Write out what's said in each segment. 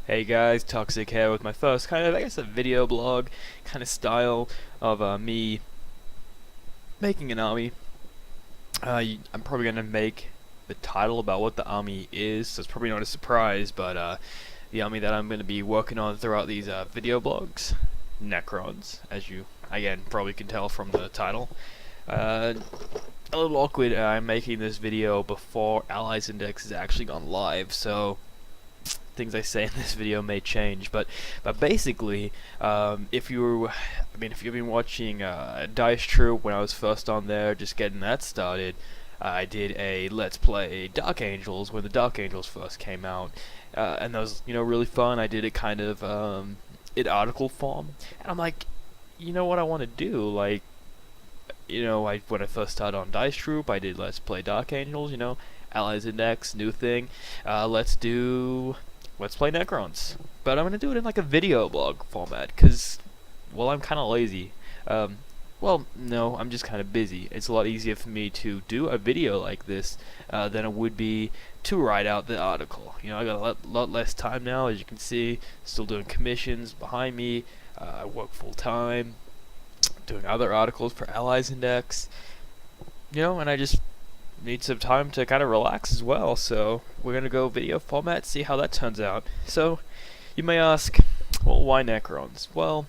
Hey guys, Toxic here with my first kind of, I guess, a video blog kind of style of me making an army. I'm probably going to make the title about what the army is, so it's probably not a surprise, but the army that I'm going to be working on throughout these video blogs, Necrons, as you, again, probably can tell from the title. A little awkward, I'm making this video before Allies Index has actually gone live, so things I say in this video may change, but basically, if if you've been watching Dice Troop when I was first on there, just getting that started, I did a Let's Play Dark Angels when the Dark Angels first came out, and that was really fun. I did it kind of in article form, and I'm like, you know what I want to do, like. When I first started on Dice Troop, I did Let's Play Dark Angels, Allies Index, new thing. Let's play Necrons. But I'm going to do it in like a video blog format, because, well, I'm kind of lazy. Well, no, I'm just kind of busy. It's a lot easier for me to do a video like this than it would be to write out the article. I got a lot less time now, as you can see. Still doing commissions behind me. I work full time, doing other articles for Allies Index. And I just need some time to kind of relax as well, so we're going to go video format, see how that turns out. So, you may ask, well, why Necrons? Well,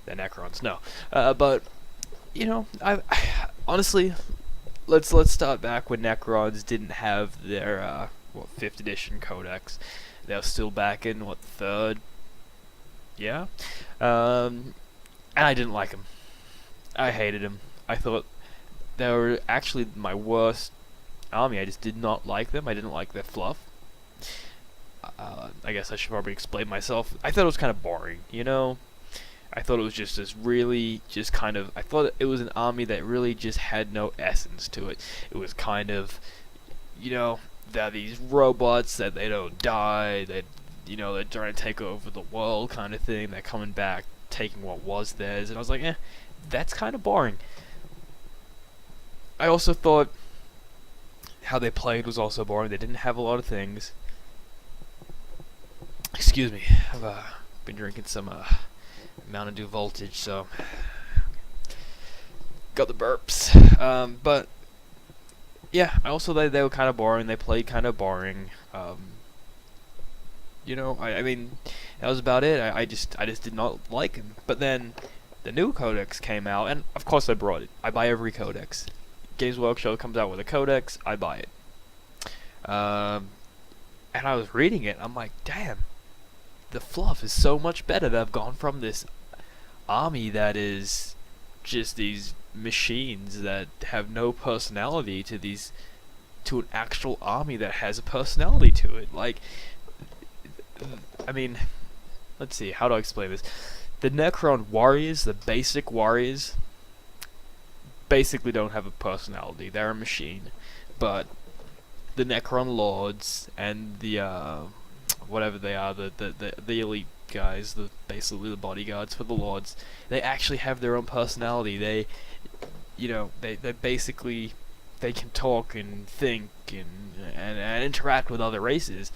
they're Necrons, no. But, I honestly, let's start back when Necrons didn't have their, 5th edition codex. They were still back in, 3rd? Yeah? And I didn't like them. I hated them. I thought they were actually my worst army. I just did not like them. I didn't like their fluff. I guess I should probably explain myself. I thought it was kind of boring, I thought it was just this really, just kind of, I thought it was an army that really just had no essence to it. It was kind of, they're these robots that they don't die, they're trying to take over the world kind of thing, they're coming back, taking what was theirs, and I was like, that's kind of boring. I also thought how they played was also boring. They didn't have a lot of things. Excuse me, I've been drinking some Mountain Dew Voltage, so got the burps. But yeah, I also they were kind of boring. They played kind of boring. I mean, that was about it. I just did not like him. But then the new codex came out, and of course I brought it. I buy every codex. Games Workshop comes out with a codex, I buy it. And I was reading it, I'm like, damn, the fluff is so much better. They've gone from this army that is just these machines that have no personality to an actual army that has a personality to it. Like, I mean, let's see, how do I explain this? The Necron warriors, the basic warriors, basically don't have a personality. They're a machine. But the Necron lords and the whatever they are, the elite guys, basically the bodyguards for the lords, they actually have their own personality. They basically, they can talk and think and interact with other races.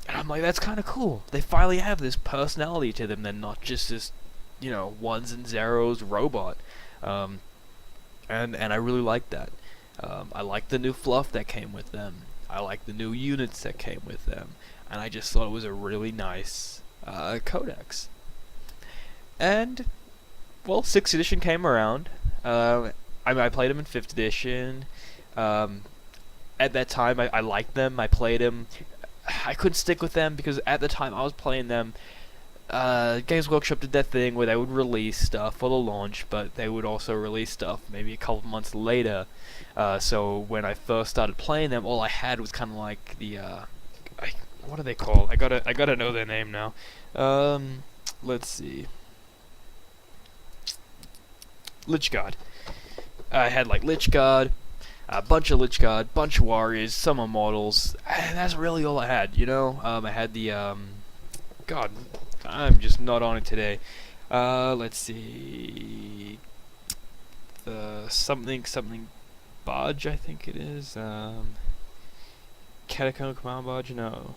And I'm like, that's kind of cool. They finally have this personality to them. They're not just this, ones and zeros robot. And I really like that. I like the new fluff that came with them. I like the new units that came with them. And I just thought it was a really nice codex. And, well, 6th edition came around. I played them in 5th edition. At that time, I liked them. I played them. I couldn't stick with them because at the time I was playing them, Games Workshop did that thing where they would release stuff for the launch, but they would also release stuff maybe a couple months later. So when I first started playing them, all I had was kind of like the what are they called? I gotta know their name now. Let's see. Lich Guard. I had like Lich Guard, a bunch of Lich Guard, bunch of warriors, some immortals, and that's really all I had. I had the God, I'm just not on it today. Let's see, the something Barge, I think it is. Catacomb Command Barge, no.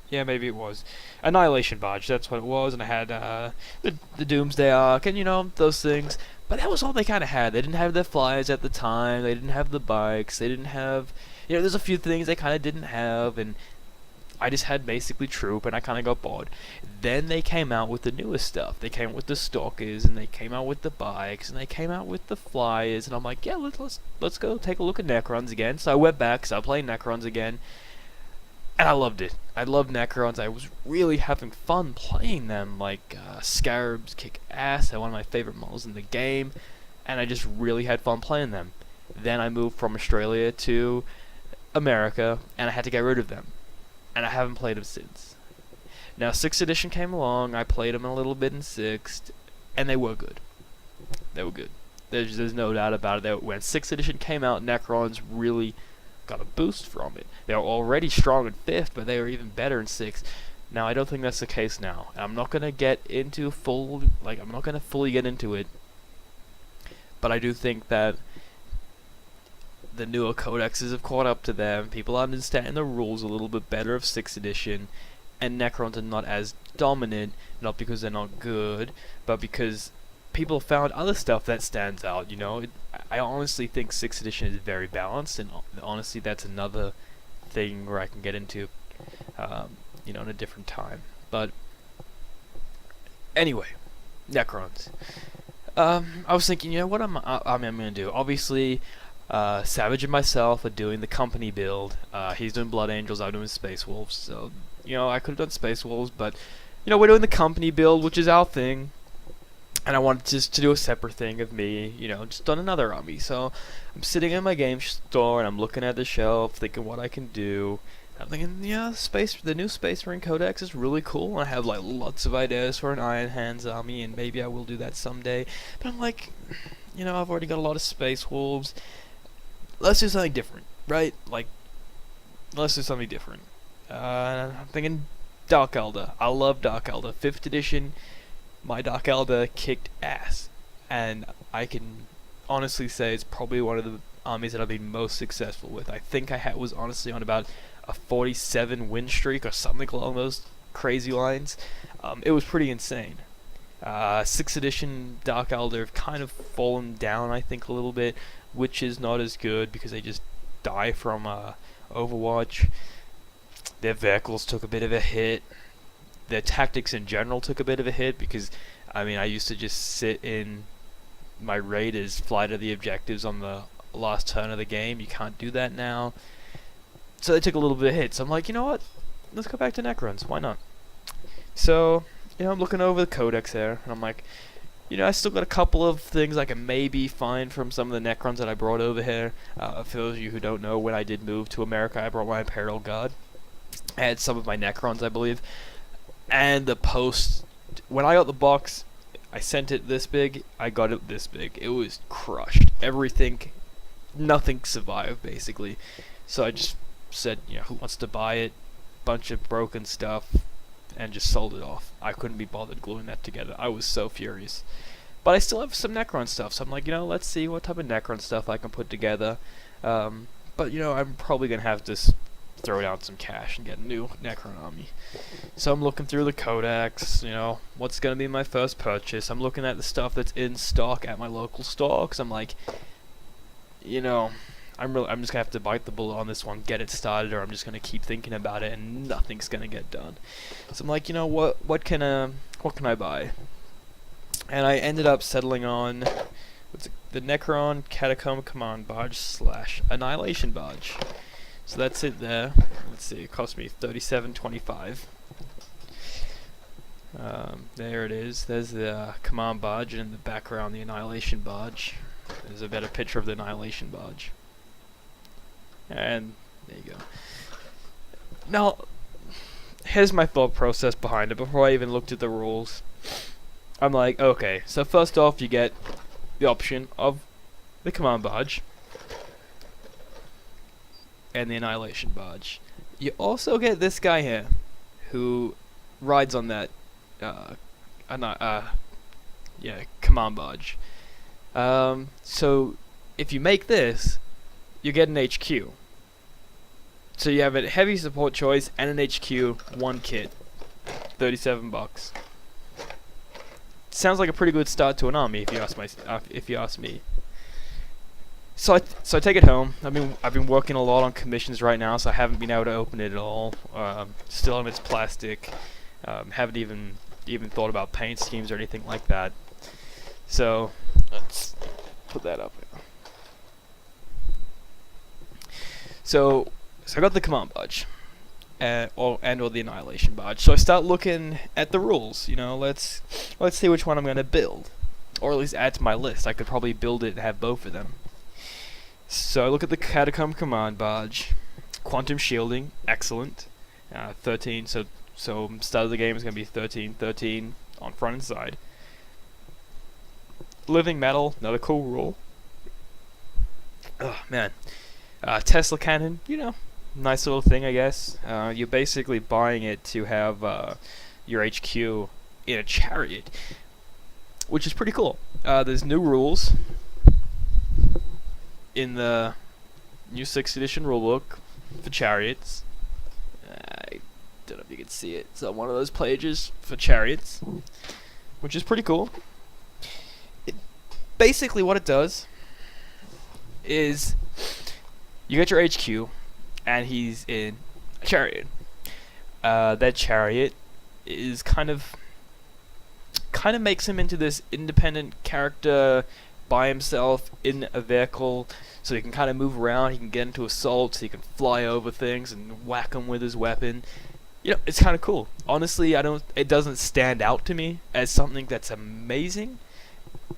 Yeah, maybe it was Annihilation Barge. That's what it was, and I had the Doomsday Arc, and those things. But that was all they kind of had. They didn't have their flyers at the time. They didn't have the bikes. They didn't have, there's a few things they kind of didn't have, and I just had basically Troop, and I kind of got bored. Then they came out with the newest stuff. They came out with the Stalkers, and they came out with the bikes, and they came out with the flyers, and I'm like, yeah, let's go take a look at Necrons again. So I went back, started playing Necrons again, and I loved it. I loved Necrons. I was really having fun playing them. Like, Scarabs kick ass. They're one of my favorite models in the game, and I just really had fun playing them. Then I moved from Australia to America, and I had to get rid of them. And I haven't played them since. Now, 6th edition came along. I played them a little bit in 6th, and they were good. They were good. There's no doubt about it. When 6th edition came out, Necrons really got a boost from it. They were already strong in 5th, but they were even better in 6th. Now, I don't think that's the case now. I'm not gonna get into I'm not gonna fully get into it, but I do think that the newer codexes have caught up to them. People understand the rules a little bit better of 6th edition, and Necrons are not as dominant, not because they're not good, but because people found other stuff that stands out. I honestly think 6th edition is very balanced, and honestly that's another thing where I can get into in a different time. But anyway, Necrons. I was thinking, what I'm gonna do. Obviously, Savage and myself are doing the company build. He's doing Blood Angels, I'm doing Space Wolves. So I could have done Space Wolves, but we're doing the company build, which is our thing. And I wanted just to do a separate thing of me, just on another army. So I'm sitting in my game store and I'm looking at the shelf, thinking what I can do. I'm thinking, the new Space Marine Codex is really cool. I have lots of ideas for an Iron Hands army, and maybe I will do that someday. But I'm like, I've already got a lot of Space Wolves. Let's do something different, right? Let's do something different. I'm thinking Dark Elder. I love Dark Elder. 5th edition. My Dark Elder kicked ass, and I can honestly say it's probably one of the armies that I've been most successful with. I think I was honestly on about a 47 win streak or something along those crazy lines. It was pretty insane. 6th edition Dark Elder have kind of fallen down, I think, a little bit, which is not as good because they just die from Overwatch. Their vehicles took a bit of a hit. Their tactics in general took a bit of a hit because, I used to just sit in my raiders, fly to the objectives on the last turn of the game. You can't do that now. So they took a little bit of a hit. So I'm like, you know what? Let's go back to Necrons. Why not? So, I'm looking over the codex there, and I'm like, I still got a couple of things I can maybe find from some of the Necrons that I brought over here. For those of you who don't know, when I did move to America, I brought my Imperial Guard. I had some of my Necrons, I believe. And the post, when I got the box, I sent it this big, I got it this big. It was crushed. Nothing survived, basically. So I just said, who wants to buy it? Bunch of broken stuff, and just sold it off. I couldn't be bothered gluing that together. I was so furious. But I still have some Necron stuff, so I'm like, let's see what type of Necron stuff I can put together. But, I'm probably going to have to throw down some cash and get a new Necron army. So I'm looking through the codex, what's going to be my first purchase. I'm looking at the stuff that's in stock at my local store, because I'm like, I'm just going to have to bite the bullet on this one, get it started, or I'm just going to keep thinking about it and nothing's going to get done. So I'm like, what can I buy? And I ended up settling on the Necron Catacomb Command Barge / Annihilation Barge. So that's it there. Let's see, it cost me $37.25. There it is. There's the Command Barge, and in the background the Annihilation Barge. There's a better picture of the Annihilation Barge. And there you go. Now, here's my thought process behind it before I even looked at the rules. I'm like, okay, so first off you get the option of the Command Barge and the Annihilation Barge. You also get this guy here, who rides on that, Command Barge. So, if you make this, you get an HQ. So you have a heavy support choice and an HQ, one kit, $37. Sounds like a pretty good start to an army, if you ask me. So I take it home. I've been working a lot on commissions right now, so I haven't been able to open it at all. Still in its plastic. Haven't even thought about paint schemes or anything like that. So let's put that up. So I got the command badge, or the annihilation badge. So I start looking at the rules. Let's see which one I'm gonna build, or at least add to my list. I could probably build it and have both of them. So I look at the Catacomb command badge, quantum shielding, excellent. 13. So start of the game is gonna be 13 on front and side. Living metal, another cool rule. Oh man, Tesla cannon, nice little thing, I guess. You're basically buying it to have your HQ in a chariot, which is pretty cool. There's new rules in the new 6th edition rulebook for chariots. I don't know if you can see it. It's on one of those pages for chariots, which is pretty cool. Basically what it does is you get your HQ and he's in a chariot. That chariot is kind of makes him into this independent character by himself in a vehicle, so he can kind of move around. He can get into assaults. He can fly over things and whack them with his weapon. It's kind of cool. Honestly, it doesn't stand out to me as something that's amazing,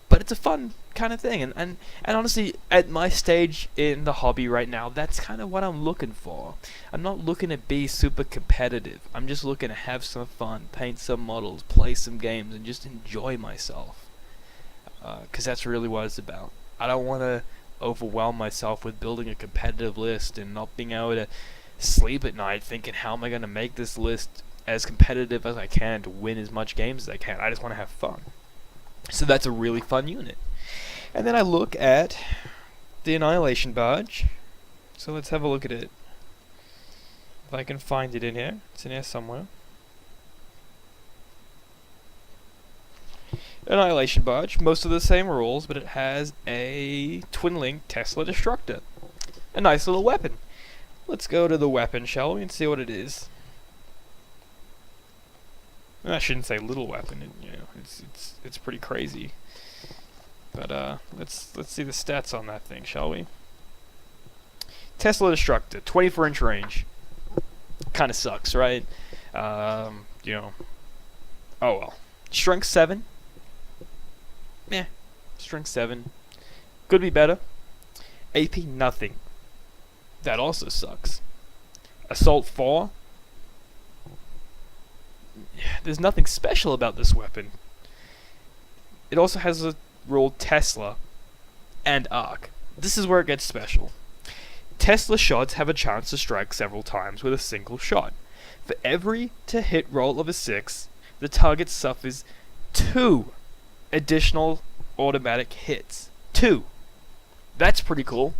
but it's a fun kind of thing. And honestly, at my stage in the hobby right now, that's kind of what I'm looking for. I'm not looking to be super competitive. I'm just looking to have some fun, paint some models, play some games, and just enjoy myself. Because that's really what it's about. I don't want to overwhelm myself with building a competitive list and not being able to sleep at night thinking, how am I going to make this list as competitive as I can to win as much games as I can. I just want to have fun. So that's a really fun unit. And then I look at the Annihilation badge. So let's have a look at it. If I can find it in here. It's in here somewhere. Annihilation badge, most of the same rules, but it has a twin-link Tesla destructor. A nice little weapon. Let's go to the weapon, shall we, and see what it is. I shouldn't say little weapon. It's pretty crazy. But let's see the stats on that thing, shall we? Tesla destructor, 24-inch range. Kind of sucks, right? Oh well. Strength 7. Strength 7. Could be better. AP nothing. That also sucks. Assault 4. There's nothing special about this weapon. It also has a rule Tesla and Arc. This is where it gets special. Tesla shots have a chance to strike several times with a single shot. For every to-hit roll of a 6, the target suffers 2 additional automatic hits. 2. That's pretty cool.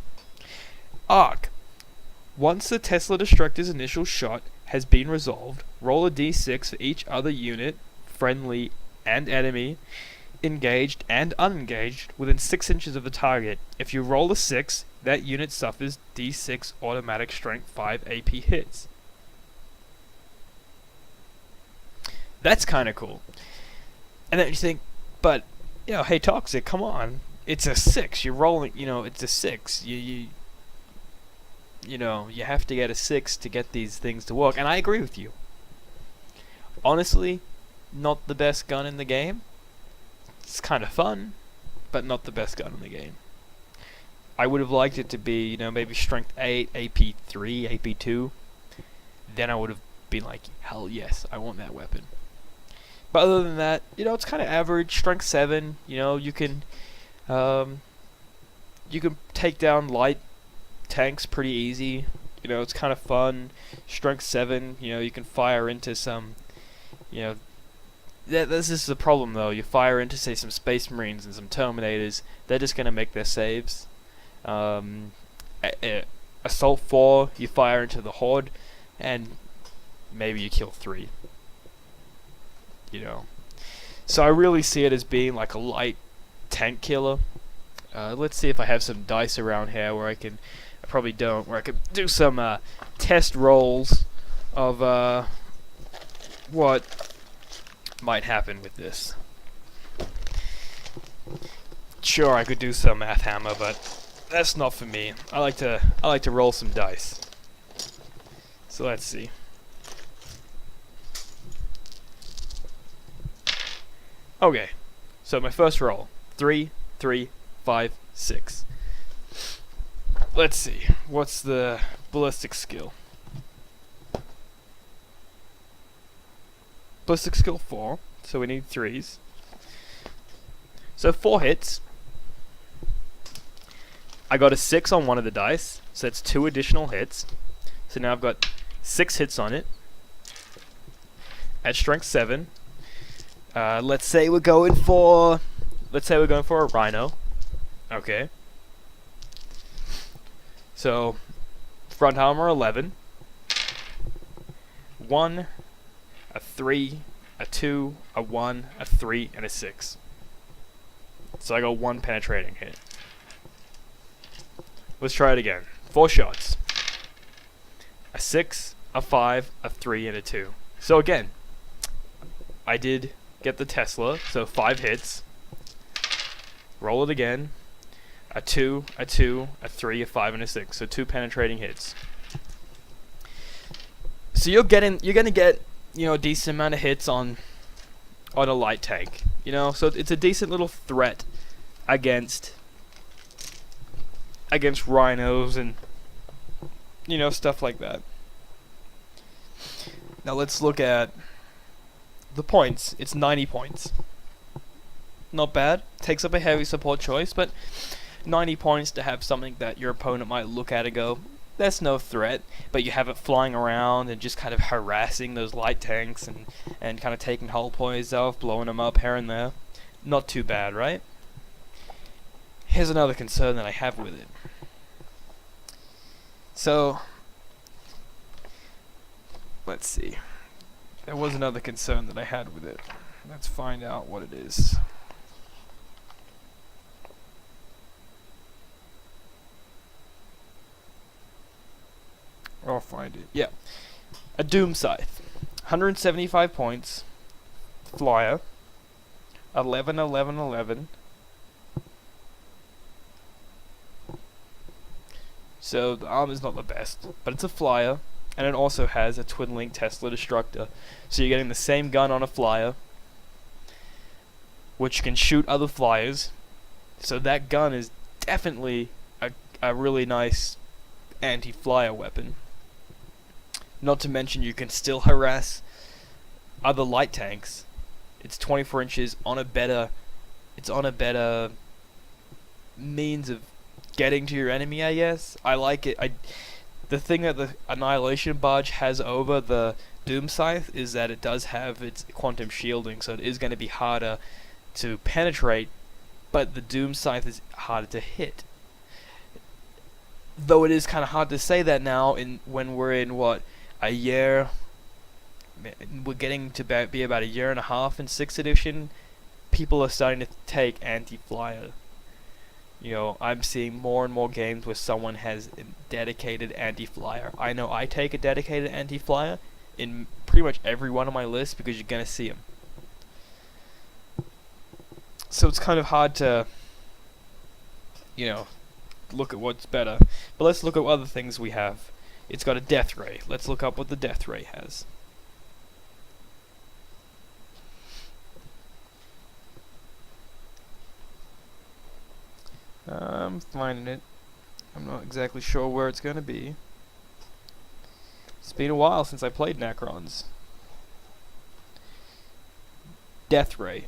Arc. Once the Tesla Destructor's initial shot has been resolved, roll a d6 for each other unit, friendly and enemy, engaged and unengaged, within 6 inches of the target. If you roll a 6, that unit suffers d6 automatic strength 5 AP hits. That's kind of cool. And then you think, but, hey Toxic, come on. It's a 6. You're rolling, it's a 6. You have to get a 6 to get these things to work. And I agree with you. Honestly, not the best gun in the game. It's kind of fun, but not the best gun in the game. I would have liked it to be, maybe Strength 8, AP 3, AP 2. Then I would have been like, hell yes, I want that weapon. But other than that, it's kind of average. Strength 7, you can take down light tanks pretty easy. It's kind of fun. Strength 7, you can fire into some, this is the problem though. You fire into, say, some Space Marines and some Terminators. They're just going to make their saves. A Assault 4, you fire into the horde, and maybe you kill 3. You know. So I really see it as being like a light tank killer. Let's see if I have some dice around here where I can... I probably don't. Where I can do some test rolls of what might happen with this. Sure, I could do some math hammer, but that's not for me. I like to roll some dice. So let's see. Okay, so my first roll, 3, 3, 5, 6. Let's see, what's the ballistic skill? Ballistic skill 4, so we need 3s. So 4 hits. I got a 6 on one of the dice, so that's 2 additional hits. So now I've got 6 hits on it. At strength 7. Let's say we're going for a rhino. Okay. So front armor 11. 1, a 3, a 2, a 1, a 3, and a 6. So I got 1 penetrating hit. Let's try it again. 4 shots. A 6, a 5, a 3, and a 2. So again, I did get the Tesla, so 5 hits. Roll it again. A 2, a 2, a 3, a 5, and a 6. So 2 penetrating hits. So you're gonna get, a decent amount of hits on a light tank. So it's a decent little threat against rhinos and stuff like that. Now let's look at the points. It's 90 points. Not bad. Takes up a heavy support choice, but 90 points to have something that your opponent might look at and go, that's no threat, but you have it flying around and just kind of harassing those light tanks and kind of taking hull points off, blowing them up here and there. Not too bad, right? Here's another concern that I have with it. So, let's see. There was another concern that I had with it. Let's find out what it is. I'll find it. Yeah. A Doom Scythe. 175 points. Flyer. 11, 11, 11. So the armor's not the best, but it's a flyer, and it also has a twin-link Tesla destructor. So you're getting the same gun on a flyer, which can shoot other flyers. So that gun is definitely a really nice anti-flyer weapon. Not to mention you can still harass other light tanks. It's 24 inches on a better. It's on a better means of getting to your enemy, I guess. I like it. The thing that the Annihilation Barge has over the Doom Scythe is that it does have its quantum shielding, so it is going to be harder to penetrate, but the Doom Scythe is harder to hit. Though it is kind of hard to say that now when we're in, a year... We're getting to be about a year and a half in 6th edition. People are starting to take anti-flyer. I'm seeing more and more games where someone has a dedicated anti-flyer. I know I take a dedicated anti-flyer in pretty much every one of my lists because you're going to see them. So it's kind of hard to, look at what's better. But let's look at what other things we have. It's got a death ray. Let's look up what the death ray has. I'm finding it. I'm not exactly sure where it's going to be. It's been a while since I played Necrons. Death Ray.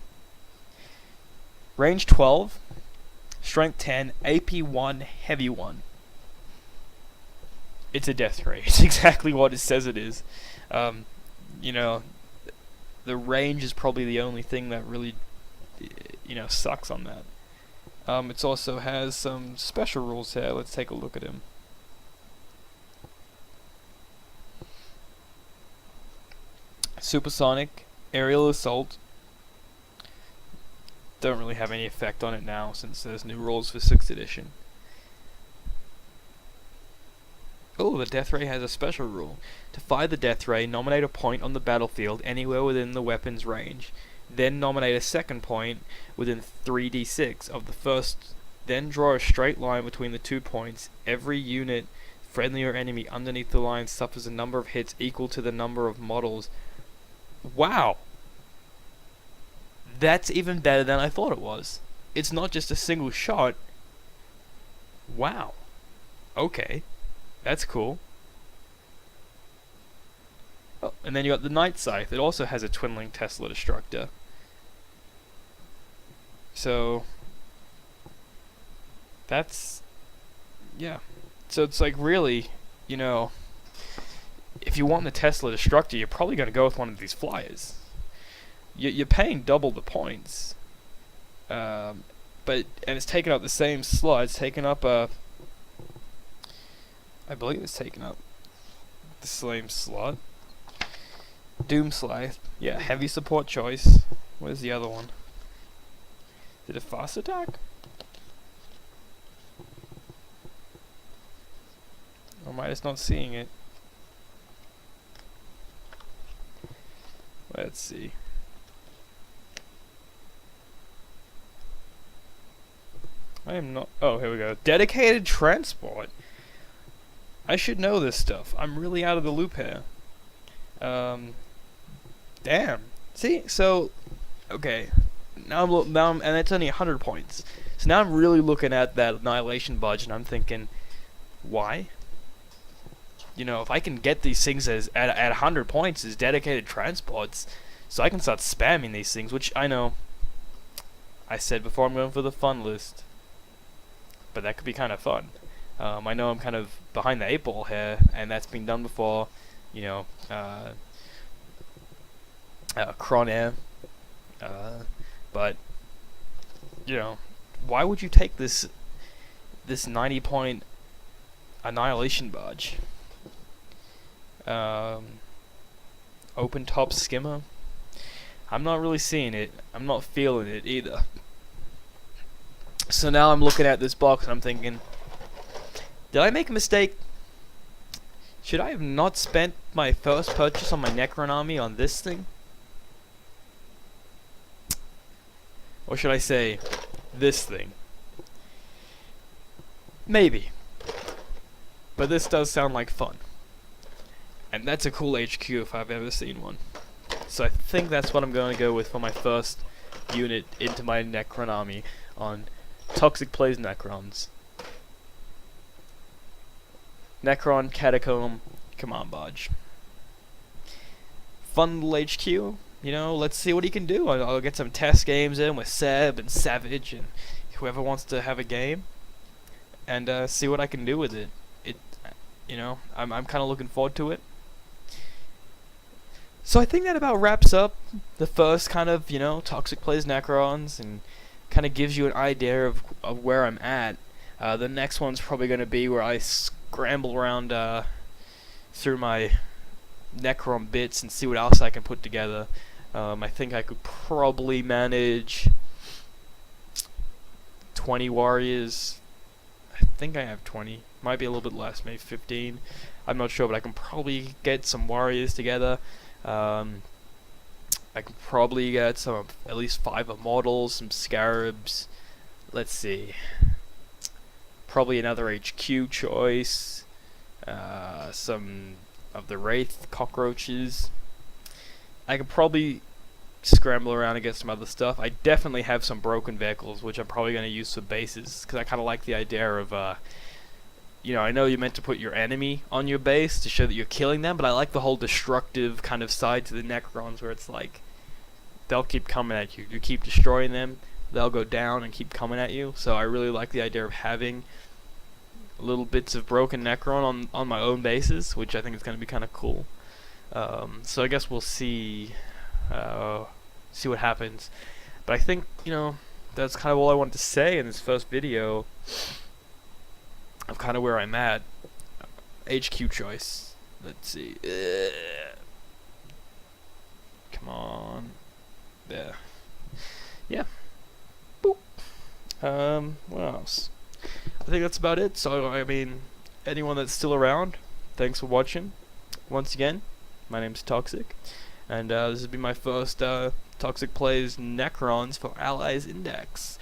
Range 12. Strength 10. AP1. Heavy 1. It's a Death Ray. It's exactly what it says it is. The range is probably the only thing that really, sucks on that. It also has some special rules here. Let's take a look at him. Supersonic, Aerial Assault. Don't really have any effect on it now since there's new rules for 6th edition. Oh, the Death Ray has a special rule. To fire the Death Ray, nominate a point on the battlefield anywhere within the weapon's range. Then nominate a second point within 3d6 of the first. Then draw a straight line between the 2 points. Every unit, friendly or enemy, underneath the line suffers a number of hits equal to the number of models. Wow! That's even better than I thought it was. It's not just a single shot. Wow. Okay. That's cool. Oh, and then you got the Night Scythe. It also has a Twin-Link Tesla Destructor. So that's, yeah. So it's like, really, you know, if you want the Tesla Destructor, you're probably going to go with one of these flyers. You're paying double the points, and it's taking up the same slot. It's taking up I believe it's taking up the same slot. Doom Scythe, yeah, heavy support choice. Where's the other one? Did it fast attack? Or am I just not seeing it? Let's see. I am not. Oh, here we go. Dedicated transport. I should know this stuff. I'm really out of the loop here. Damn. See, so okay. Now I'm, and it's only 100 points. So now I'm really looking at that Annihilation budge, and I'm thinking, why? You know, if I can get these things at 100 points as dedicated transports, so I can start spamming these things, which I know. I said before I'm going for the fun list. But that could be kind of fun. I know I'm kind of behind the 8 ball here, and that's been done before. You know, Cronair. But you know, why would you take this 90 point Annihilation Barge? Open top skimmer. I'm not really seeing it. I'm not feeling it either. So now I'm looking at this box and I'm thinking, did I make a mistake? Should I have not spent my first purchase on my Necron army on this thing? Or should I say, this thing? Maybe. But this does sound like fun. And that's a cool HQ if I've ever seen one. So I think that's what I'm going to go with for my first unit into my Necron army on Toxic Plays Necrons. Necron, Catacomb, Command Barge. Fun little HQ. You know, let's see what he can do. I'll get some test games in with Seb and Savage and whoever wants to have a game, and see what I can do with it. You know, I'm kind of looking forward to it. So I think that about wraps up the first kind of, you know, Toxic Plays Necrons, and kind of gives you an idea of where I'm at. The next one's probably going to be where I scramble around through my Necron bits and see what else I can put together. I think I could probably manage 20 warriors. I think I have 20. Might be a little bit less, maybe 15. I'm not sure, but I can probably get some warriors together. I can probably get at least 5 immortals, some scarabs. Let's see. Probably another HQ choice. Some of the Wraith cockroaches. I could probably scramble around and get some other stuff. I definitely have some broken vehicles, which I'm probably going to use for bases, because I kind of like the idea of, you know, I know you're meant to put your enemy on your base to show that you're killing them, but I like the whole destructive kind of side to the Necrons, where it's like, they'll keep coming at you. You keep destroying them, they'll go down and keep coming at you. So I really like the idea of having little bits of broken Necron on my own bases, which I think is going to be kind of cool. So I guess we'll see what happens. But I think, you know, that's kind of all I wanted to say in this first video of kind of where I'm at. HQ choice. Let's see. there. Yeah. Boop. What else? I think that's about it. So, I mean, anyone that's still around, thanks for watching. Once again, my name's Toxic, and this will be my first Toxic Plays Necrons for Allies Index.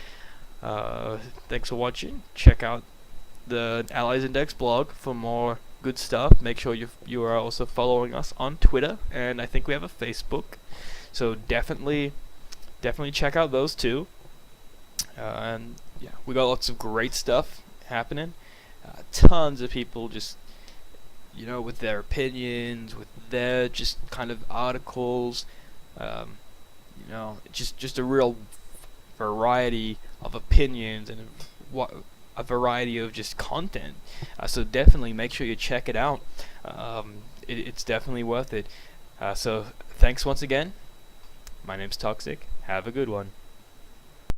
Thanks for watching. Check out the Allies Index blog for more good stuff. Make sure you are also following us on Twitter, and I think we have a Facebook. So definitely check out those two. And yeah, we got lots of great stuff happening. Tons of people just, with their opinions, with their just kind of articles. Just a real variety of opinions and a variety of just content. So definitely make sure you check it out. It's definitely worth it. So thanks once again. My name's Toxic. Have a good one.